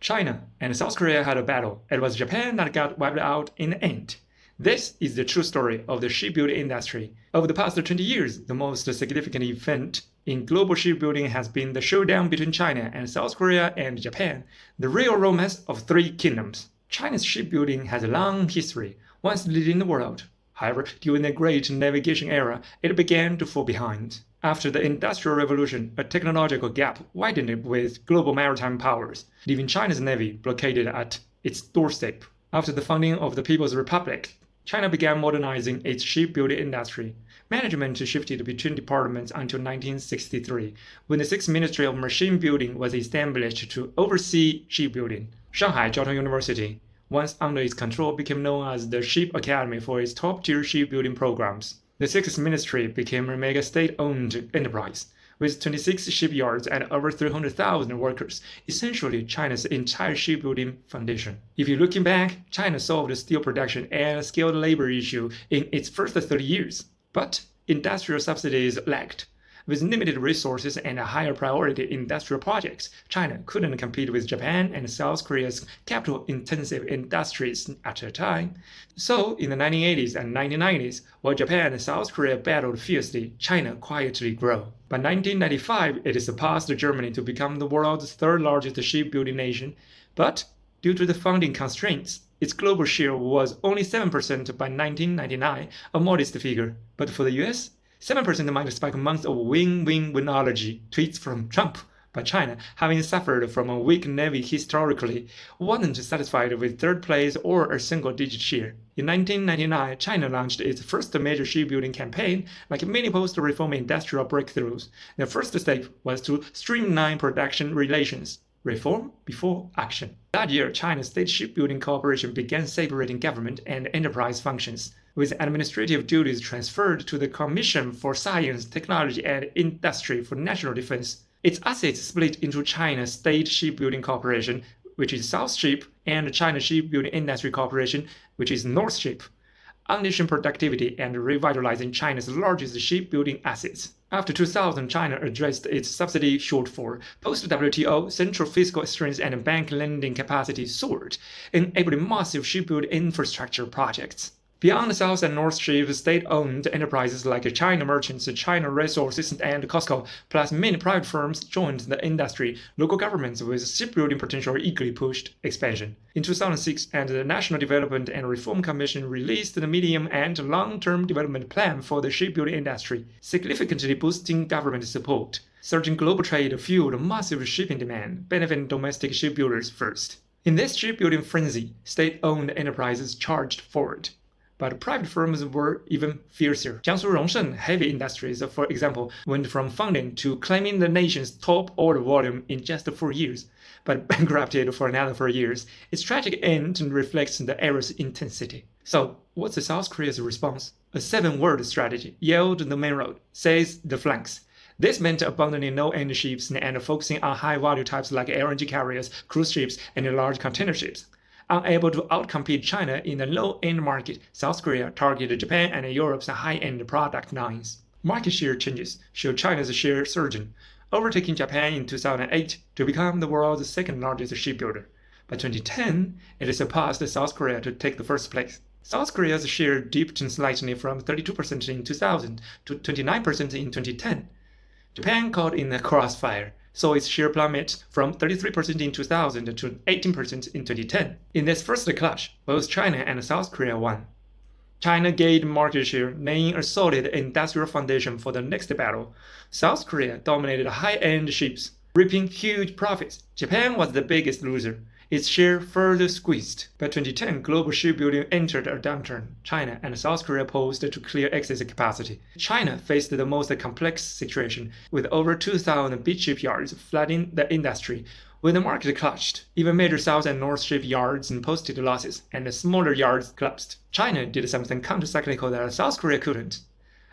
China and South Korea had a battle. It was Japan that got wiped out in the end. This is the true story of the shipbuilding industry. Over the past 20 years, the most significant event in global shipbuilding has been the showdown between China and South Korea and Japan, the real romance of three kingdoms. China's shipbuilding has a long history, once leading the world. However, during the Great Navigation era, it began to fall behind. After the Industrial Revolution, a technological gap widened with global maritime powers, leaving China's navy blockaded at its doorstep. After the founding of the People's Republic, China began modernizing its shipbuilding industry. Management shifted between departments until 1963, when the Sixth Ministry of Machine Building was established to oversee shipbuilding. Shanghai Jiaotong University, once under its control, became known as the Ship Academy for its top-tier shipbuilding programs. The Sixth Ministry became a mega state-owned enterprise, with 26 shipyards and over 300,000 workers, essentially China's entire shipbuilding foundation. If you're looking back, China solved the steel production and skilled labor issue in its first 30 years. But industrial subsidies lacked. With limited resources and a higher priority industrial projects, China couldn't compete with Japan and South Korea's capital-intensive industries at the time. So, in the 1980s and 1990s, while Japan and South Korea battled fiercely, China quietly grew. By 1995, it surpassed Germany to become the world's third-largest shipbuilding nation. But, due to the funding constraints, its global share was only 7% by 1999, a modest figure. But for the US, 7% might spark months of win-win-winology tweets from Trump, but China, having suffered from a weak navy historically, wasn't satisfied with third place or a single-digit share. In 1999, China launched its first major shipbuilding campaign, like many post-reform industrial breakthroughs. The first step was to streamline production relations. Reform before action. That year, China's State Shipbuilding Corporation began separating government and enterprise functions, with administrative duties transferred to the Commission for Science, Technology, and Industry for National Defense. Its assets split into China State Shipbuilding Corporation, which is South Ship, and China Shipbuilding Industry Corporation, which is North Ship, unleashing productivity and revitalizing China's largest shipbuilding assets. After 2000, China addressed its subsidy shortfall. Post-WTO, central fiscal strength and bank lending capacity soared, enabling massive shipbuilding infrastructure projects. Beyond the South and North Ship, state-owned enterprises like China Merchants, China Resources, and COSCO, plus many private firms joined the industry. Local governments with shipbuilding potential eagerly pushed expansion. In 2006, the National Development and Reform Commission released the medium and long-term development plan for the shipbuilding industry, significantly boosting government support. Surging global trade fueled massive shipping demand, benefiting domestic shipbuilders first. In this shipbuilding frenzy, state-owned enterprises charged forward. But private firms were even fiercer. Jiangsu Rongsheng Heavy Industries, for example, went from funding to claiming the nation's top order volume in just 4 years, but bankrupted for another 4 years. Its tragic end reflects the era's intensity. So, what's the South Korea's response? A 7-word strategy: yield the main road, seize the flanks. This meant abandoning no-end ships and focusing on high-value types like LNG carriers, cruise ships, and large container ships. Unable to outcompete China in the low-end market, South Korea targeted Japan and Europe's high-end product lines. Market share changes show China's share surging, overtaking Japan in 2008 to become the world's second-largest shipbuilder. By 2010, it surpassed South Korea to take the first place. South Korea's share dipped slightly from 32% in 2000 to 29% in 2010. Japan caught in the crossfire, saw its share plummet from 33% in 2000 to 18% in 2010. In this first clash, both China and South Korea won. China gained market share, laying a solid industrial foundation for the next battle. South Korea dominated high-end ships, reaping huge profits. Japan was the biggest loser. Its share further squeezed. By 2010, global shipbuilding entered a downturn. China and South Korea posed to clear excess capacity. China faced the most complex situation, with over 2,000 big shipyards flooding the industry. When the market clutched, even major South and North shipyards posted losses, and the smaller yards collapsed. China did something counter-cyclical that South Korea couldn't.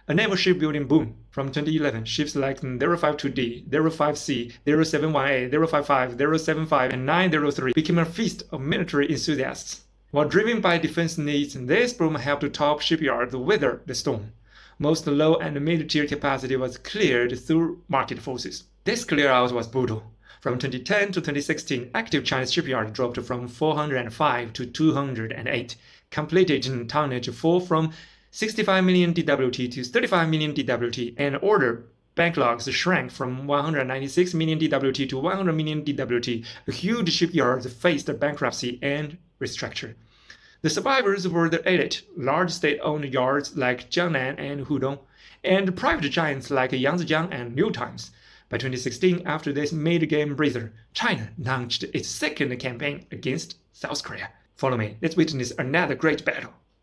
A naval shipbuilding boom. From 2011, ships like 052D, 05C, 071A, 055, 075, and 903 became a feast of military enthusiasts. While driven by defense needs, this boom helped top shipyards weather the storm. Most low and mid-tier capacity was cleared through market forces. This clear-out was brutal. From 2010 to 2016, active Chinese shipyards dropped from 405 to 208. Completed tonnage fall from 65 million DWT to 35 million DWT, and order backlogs shrank from 196 million DWT to 100 million DWT. A huge shipyards faced bankruptcy and restructure. The survivors were the elite, large state-owned yards like Jiangnan and Hudong, and private giants like Yangzijiang and New Times. By 2016, after this mid-game breather, China launched its second campaign against South Korea. Follow me, let's witness another great battle.